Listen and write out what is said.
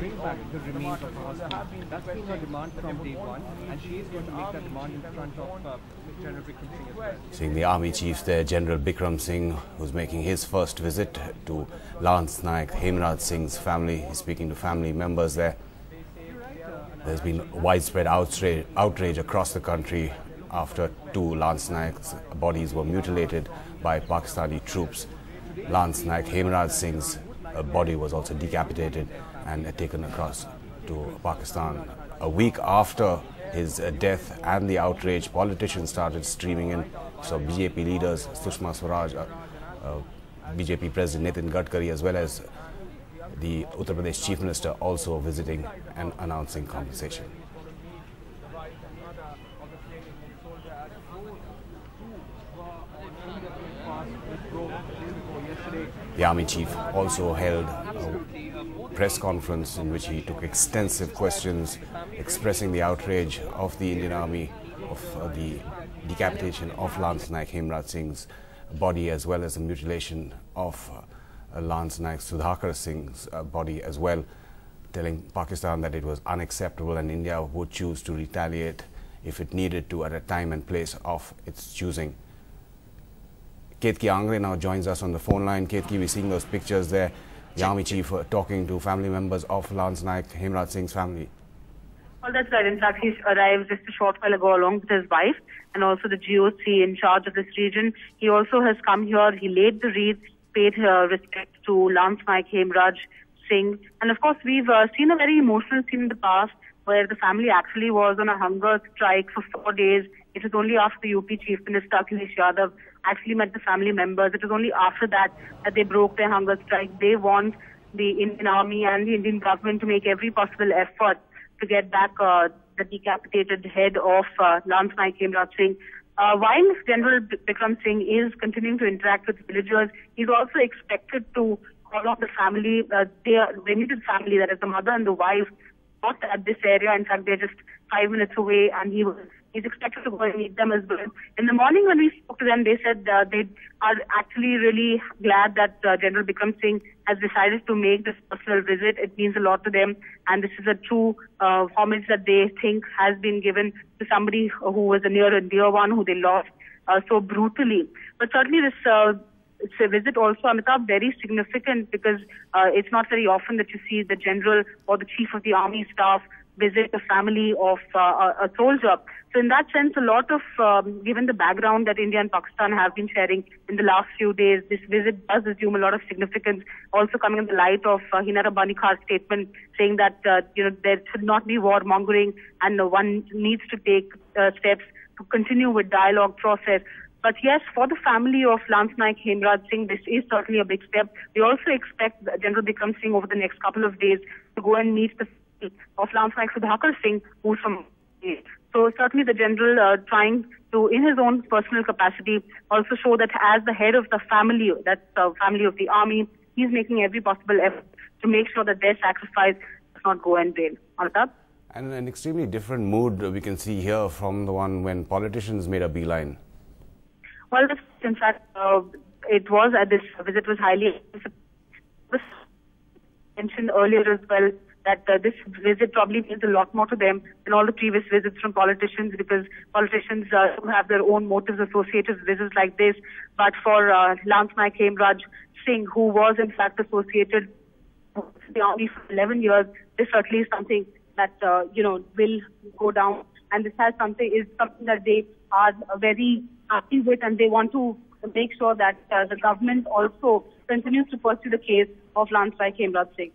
bring back the remains of her husband. That's been her demand from day one, and she is going to make that demand in front of General Bikram Singh as well. Seeing the army chief there, General Bikram Singh, who's making his first visit to Lance Naik Hemraj Singh's family. He's speaking to family members there. There's been widespread outrage across the country after two Lance Naik's bodies were mutilated by Pakistani troops. Lance Naik Hemraj Singh's body was also decapitated and taken across to Pakistan. A week after his death and the outrage, politicians started streaming in. So BJP leaders Sushma Swaraj, BJP President Nitin Gadkari, as well as the Uttar Pradesh Chief Minister also visiting and announcing compensation. The army chief also held a press conference in which he took extensive questions expressing the outrage of the Indian Army of the decapitation of Lance Naik Hemraj Singh's body, as well as the mutilation of Lance Naik Sudhakar Singh's body as well, telling Pakistan that it was unacceptable and India would choose to retaliate if it needed to at a time and place of its choosing. Ketki Angre now joins us on the phone line. Ketki, we're seeing those pictures there. The army chief talking to family members of Lance Naik Hemraj Singh's family. Well, that's right. In fact, he arrived just a short while ago along with his wife and also the GOC in charge of this region. He also has come here. He laid the wreath, paid respect to Lance Naik Hemraj Singh. And of course, we've seen a very emotional scene in the past where the family actually was on a hunger strike for 4 days. It was only after the UP Chief Minister Akhilesh Yadav actually met the family members. It was only after that that they broke their hunger strike. They want the Indian Army and the Indian government to make every possible effort to get back the decapitated head of Lance Naik Hemraj Singh. While General Bikram Singh is continuing to interact with villagers, he's also expected to call on the family, their immediate family, that is the mother and the wife, not at this area. In fact, they're just 5 minutes away, and he's expected to go and meet them as well. In the morning when we spoke to them, they said they are actually really glad that General Bikram Singh has decided to make this personal visit. It means a lot to them, and this is a true homage that they think has been given to somebody who was a near and dear one, who they lost so brutally. But certainly it's a visit also, Amitabh, very significant because it's not very often that you see the general or the chief of the army staff visit the family of a soldier. So in that sense, a lot of, given the background that India and Pakistan have been sharing in the last few days, this visit does assume a lot of significance, also coming in the light of Hina Rabbani Khan's statement saying that, there should not be warmongering and one needs to take steps to continue with dialogue process. But yes, for the family of Lance Naik Hemraj Singh, this is certainly a big step. We also expect General Bikram Singh over the next couple of days to go and meet the family of Lance Naik Sudhakar Singh, who's from. So certainly the general trying to, in his own personal capacity, also show that as the head of the family, that's the family of the army, he's making every possible effort to make sure that their sacrifice does not go in vain. Amitabh? And an extremely different mood we can see here from the one when politicians made a beeline. Well, in fact, it was at this visit was highly mentioned earlier as well that this visit probably means a lot more to them than all the previous visits from politicians, because politicians have their own motives associated with visits like this. But for Lance Naik Hemraj Singh, who was in fact associated with the army for 11 years, this certainly is something that will go down, and this is something that they are very happy with, and they want to make sure that the government also continues to pursue the case of Lance Naik Hemraj Singh.